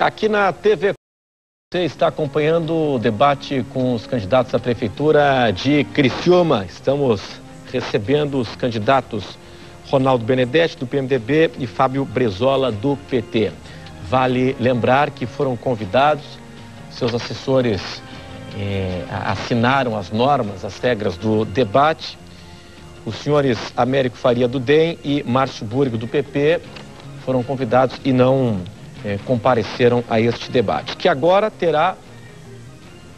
Aqui na TV, você está acompanhando o debate com os candidatos à Prefeitura de Criciúma. Estamos recebendo os candidatos Ronaldo Benedetti, do PMDB, e Fábio Brezola, do PT. Vale lembrar que foram convidados, seus assessores assinaram as normas, as regras do debate. Os senhores Américo Faria, do DEM, e Márcio Burgo, do PP, foram convidados e não compareceram a este debate, que agora terá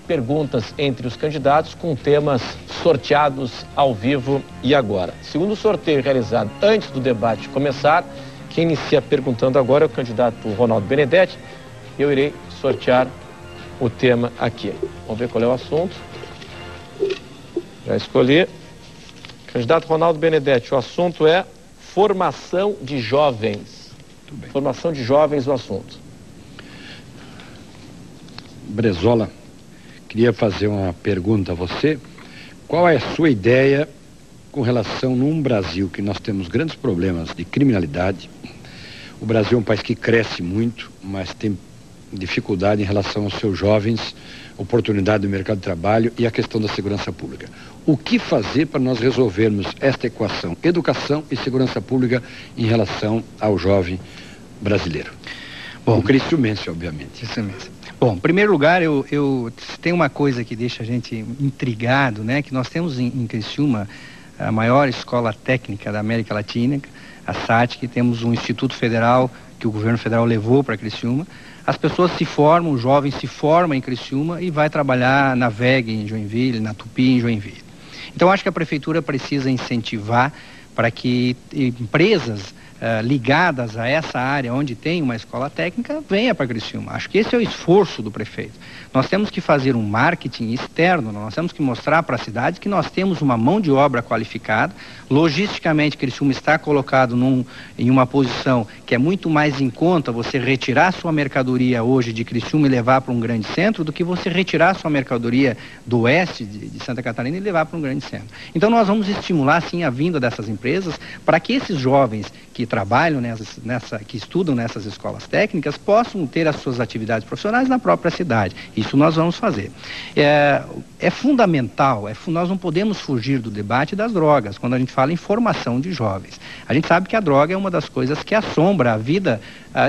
perguntas entre os candidatos com temas sorteados ao vivo e agora. Segundo o sorteio realizado antes do debate começar, quem inicia perguntando agora é o candidato Ronaldo Benedetti. Eu irei sortear o tema aqui. Vamos ver qual é o assunto. Já escolhi. Candidato Ronaldo Benedetti, o assunto é formação de jovens. Formação de jovens, o assunto. Brezola, queria fazer uma pergunta a você. Qual é a sua ideia com relação num Brasil que nós temos grandes problemas de criminalidade? O Brasil é um país que cresce muito, mas tem dificuldade em relação aos seus jovens, oportunidade do mercado de trabalho e a questão da segurança pública. O que fazer para nós resolvermos esta equação, educação e segurança pública, em relação ao jovem brasileiro? Bom, o criciumense, obviamente. Criciumense. Bom, em primeiro lugar, tem uma coisa que deixa a gente intrigado, né? Que nós temos em Criciúma a maior escola técnica da América Latina, a SATIC, temos um instituto federal que o governo federal levou para Criciúma. As pessoas se formam, os jovens se formam em Criciúma e vai trabalhar na VEG em Joinville, na Tupi em Joinville. Então, acho que a prefeitura precisa incentivar para que empresas ligadas a essa área onde tem uma escola técnica venha para Criciúma. Acho que esse é o esforço do prefeito. Nós temos que fazer um marketing externo, nós temos que mostrar para a cidade que nós temos uma mão de obra qualificada. Logisticamente, Criciúma está colocado em uma posição que é muito mais em conta você retirar sua mercadoria hoje de Criciúma e levar para um grande centro do que você retirar sua mercadoria do oeste de Santa Catarina e levar para um grande centro. Então nós vamos estimular sim a vinda dessas empresas para que esses jovens que trabalham que estudam nessas escolas técnicas possam ter as suas atividades profissionais na própria cidade. Isso nós vamos fazer. É fundamental, nós não podemos fugir do debate das drogas, quando a gente fala em formação de jovens. A gente sabe que a droga é uma das coisas que assombra a vida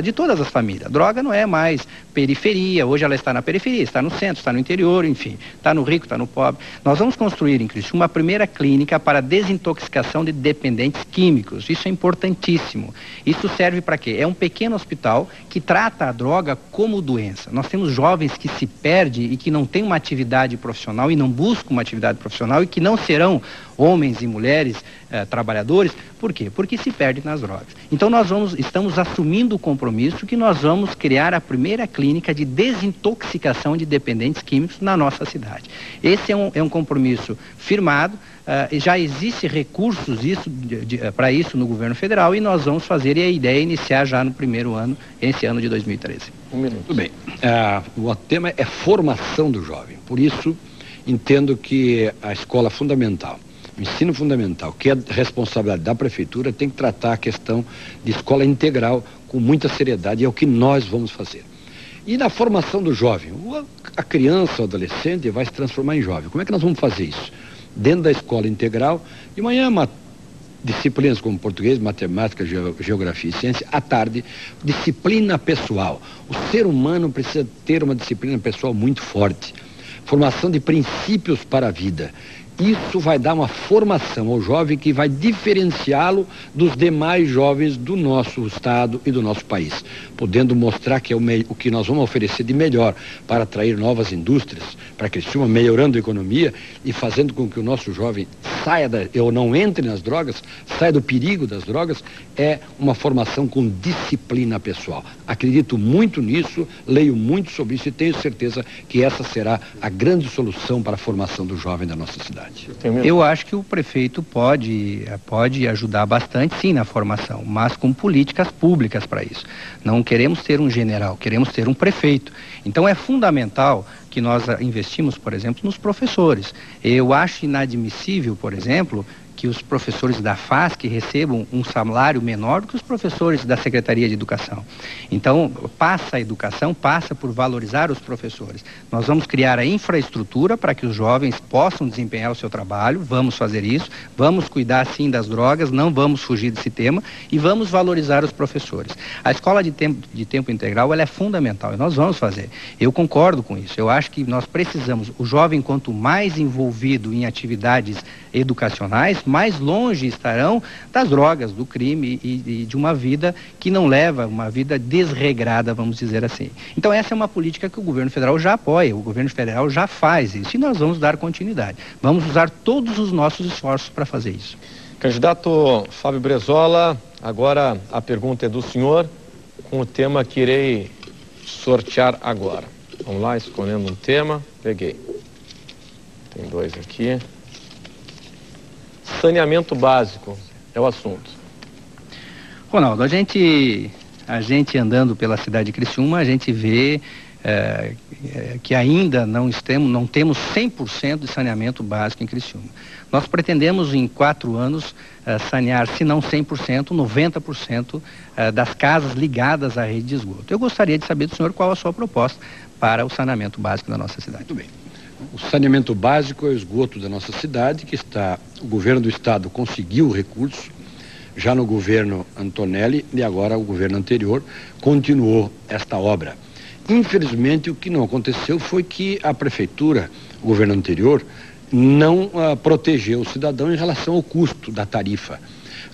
de todas as famílias. A droga não é mais periferia, hoje ela está na periferia, está no centro, está no interior, enfim, está no rico, está no pobre. Nós vamos construir em Criciúma a primeira clínica para desintoxicação de dependentes químicos. Isso é importantíssimo. Isso serve para quê? É um pequeno hospital que trata a droga como doença. Nós temos jovens que se perdem e que não têm uma atividade profissional e não buscam uma atividade profissional e que não serão homens e mulheres trabalhadores. Por quê? Porque se perdem nas drogas. Então estamos assumindo o compromisso que nós vamos criar a primeira clínica de desintoxicação de dependentes químicos na nossa cidade. Esse é um compromisso firmado. Já existem recursos para isso no governo federal e nós vamos fazer, e a ideia é iniciar já no primeiro ano, esse ano de 2013. Muito bem. O tema é formação do jovem. Por isso, entendo que a escola fundamental, o ensino fundamental, que é responsabilidade da prefeitura, tem que tratar a questão de escola integral com muita seriedade, e é o que nós vamos fazer. E na formação do jovem, a criança, o adolescente vai se transformar em jovem. Como é que nós vamos fazer isso? Dentro da escola integral, de manhã disciplinas como português, matemática, geografia e ciência, à tarde, disciplina pessoal. O ser humano precisa ter uma disciplina pessoal muito forte. Formação de princípios para a vida. Isso vai dar uma formação ao jovem que vai diferenciá-lo dos demais jovens do nosso estado e do nosso país, podendo mostrar que é o que nós vamos oferecer de melhor para atrair novas indústrias, para que Criciúma, melhorando a economia e fazendo com que o nosso jovem ou não entre nas drogas, saia do perigo das drogas. É uma formação com disciplina pessoal. Acredito muito nisso, leio muito sobre isso e tenho certeza que essa será a grande solução para a formação do jovem da nossa cidade. Eu acho que o prefeito pode ajudar bastante, sim, na formação, mas com políticas públicas para isso. Não queremos ter um general, queremos ter um prefeito. Então é fundamental que nós investimos, por exemplo, nos professores. Eu acho inadmissível, por exemplo, que que os professores da FASC recebam um salário menor do que os professores da Secretaria de Educação. Então, a educação passa por valorizar os professores. Nós vamos criar a infraestrutura para que os jovens possam desempenhar o seu trabalho, vamos fazer isso, vamos cuidar sim das drogas, não vamos fugir desse tema e vamos valorizar os professores. A escola de tempo integral, ela é fundamental e nós vamos fazer. Eu concordo com isso. Eu acho que nós precisamos, o jovem quanto mais envolvido em atividades educacionais, mais longe estarão das drogas, do crime e de uma vida que não leva, uma vida desregrada, vamos dizer assim. Então essa é uma política que o governo federal já apoia, o governo federal já faz isso e nós vamos dar continuidade. Vamos usar todos os nossos esforços para fazer isso. Candidato Fábio Brezola, agora a pergunta é do senhor, com o tema que irei sortear agora. Vamos lá, escolhendo um tema. Peguei. Tem dois aqui. Saneamento básico é o assunto. Ronaldo, a gente andando pela cidade de Criciúma, a gente vê que ainda não temos 100% de saneamento básico em Criciúma. Nós pretendemos em 4 anos sanear, se não 100%, 90% das casas ligadas à rede de esgoto. Eu gostaria de saber do senhor qual a sua proposta para o saneamento básico da nossa cidade. Muito bem. O saneamento básico é o esgoto da nossa cidade, o governo do estado conseguiu o recurso, já no governo Antonelli, e agora o governo anterior continuou esta obra. Infelizmente, o que não aconteceu foi que a prefeitura, o governo anterior, não protegeu o cidadão em relação ao custo da tarifa.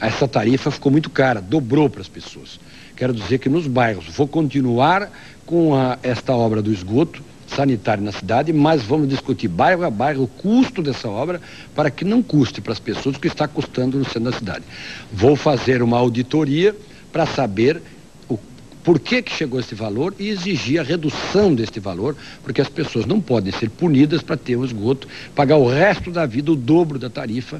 Essa tarifa ficou muito cara, dobrou para as pessoas. Quero dizer que nos bairros, vou continuar com esta obra do esgoto sanitário na cidade, mas vamos discutir bairro a bairro o custo dessa obra para que não custe para as pessoas o que está custando no centro da cidade. Vou fazer uma auditoria para saber por que chegou esse valor e exigir a redução deste valor, porque as pessoas não podem ser punidas para ter um esgoto, pagar o resto da vida o dobro da tarifa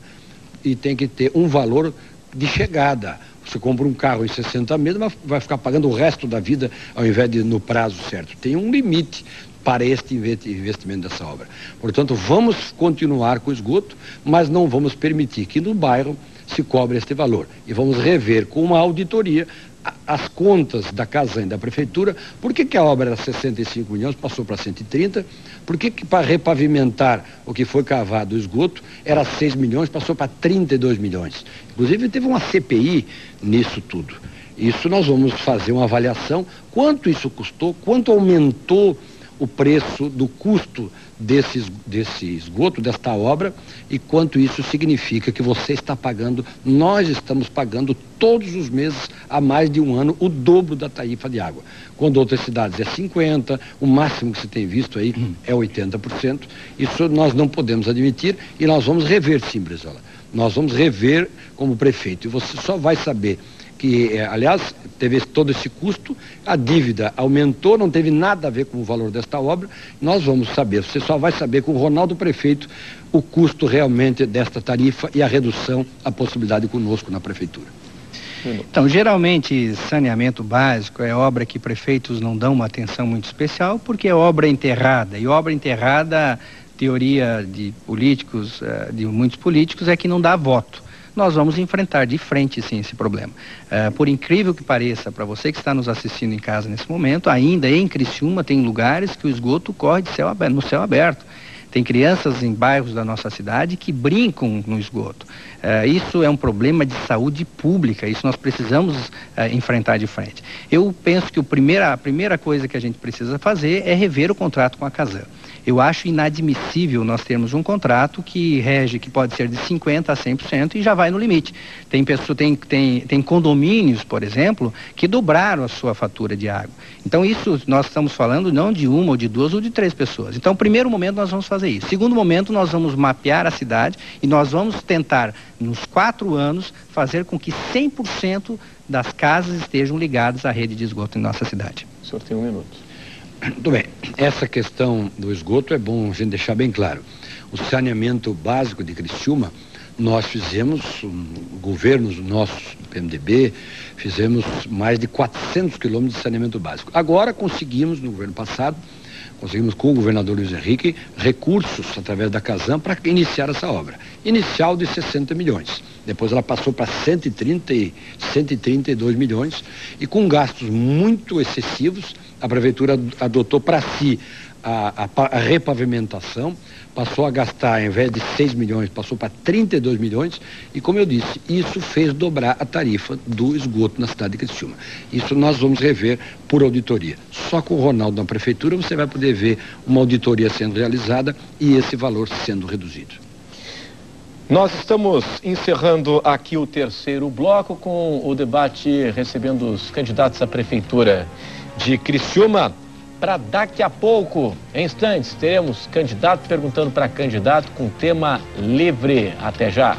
e tem que ter um valor de chegada. Você compra um carro em 60 meses, mas vai ficar pagando o resto da vida ao invés de no prazo certo. Tem um limite para este investimento dessa obra. Portanto, vamos continuar com o esgoto, mas não vamos permitir que no bairro se cobre este valor. E vamos rever com uma auditoria as contas da Casan e da Prefeitura. Por que a obra era 65 milhões, passou para 130? Por que para repavimentar o que foi cavado o esgoto era 6 milhões, passou para 32 milhões? Inclusive teve uma CPI nisso tudo. Isso nós vamos fazer uma avaliação, quanto isso custou, quanto aumentou o preço do custo desse esgoto, desta obra, e quanto isso significa que você está pagando, nós estamos pagando todos os meses, há mais de um ano, o dobro da tarifa de água. Quando outras cidades é 50%, o máximo que se tem visto aí é 80%. Isso nós não podemos admitir e nós vamos rever, sim, Brezola. Nós vamos rever como prefeito. E você só vai saber que, aliás, teve todo esse custo, a dívida aumentou, não teve nada a ver com o valor desta obra. Nós vamos saber, você só vai saber com o Ronaldo Prefeito o custo realmente desta tarifa e a redução, a possibilidade conosco na prefeitura. Então, geralmente, saneamento básico é obra que prefeitos não dão uma atenção muito especial, porque é obra enterrada, e obra enterrada, teoria de políticos, de muitos políticos, é que não dá voto. Nós vamos enfrentar de frente, sim, esse problema. Por incrível que pareça, para você que está nos assistindo em casa nesse momento, ainda em Criciúma tem lugares que o esgoto corre no céu aberto. Tem crianças em bairros da nossa cidade que brincam no esgoto. Isso é um problema de saúde pública, isso nós precisamos enfrentar de frente. Eu penso que a primeira coisa que a gente precisa fazer é rever o contrato com a Casan. Eu acho inadmissível nós termos um contrato que pode ser de 50% a 100% e já vai no limite. Tem condomínios, por exemplo, que dobraram a sua fatura de água. Então isso nós estamos falando não de uma ou de duas ou de 3 pessoas. Então, primeiro momento nós vamos fazer isso. Segundo momento, nós vamos mapear a cidade e nós vamos tentar, nos 4 anos, fazer com que 100% das casas estejam ligadas à rede de esgoto em nossa cidade. O senhor tem 1 minuto. Muito bem, essa questão do esgoto é bom a gente deixar bem claro. O saneamento básico de Criciúma, nós fizemos, governos nossos, do PMDB, fizemos mais de 400 quilômetros de saneamento básico. Agora conseguimos, no governo passado, conseguimos com o governador Luiz Henrique recursos através da Casan para iniciar essa obra. Inicial de 60 milhões. Depois ela passou para 132 milhões e com gastos muito excessivos, a prefeitura adotou para si a repavimentação, passou a gastar, ao invés de 6 milhões, passou para 32 milhões e, como eu disse, isso fez dobrar a tarifa do esgoto na cidade de Criciúma. Isso nós vamos rever por auditoria. Só com o Ronaldo na prefeitura você vai poder ver uma auditoria sendo realizada e esse valor sendo reduzido. Nós estamos encerrando aqui o terceiro bloco com o debate recebendo os candidatos à prefeitura de Criciúma. Para daqui a pouco, em instantes, teremos candidato perguntando para candidato com tema livre. Até já.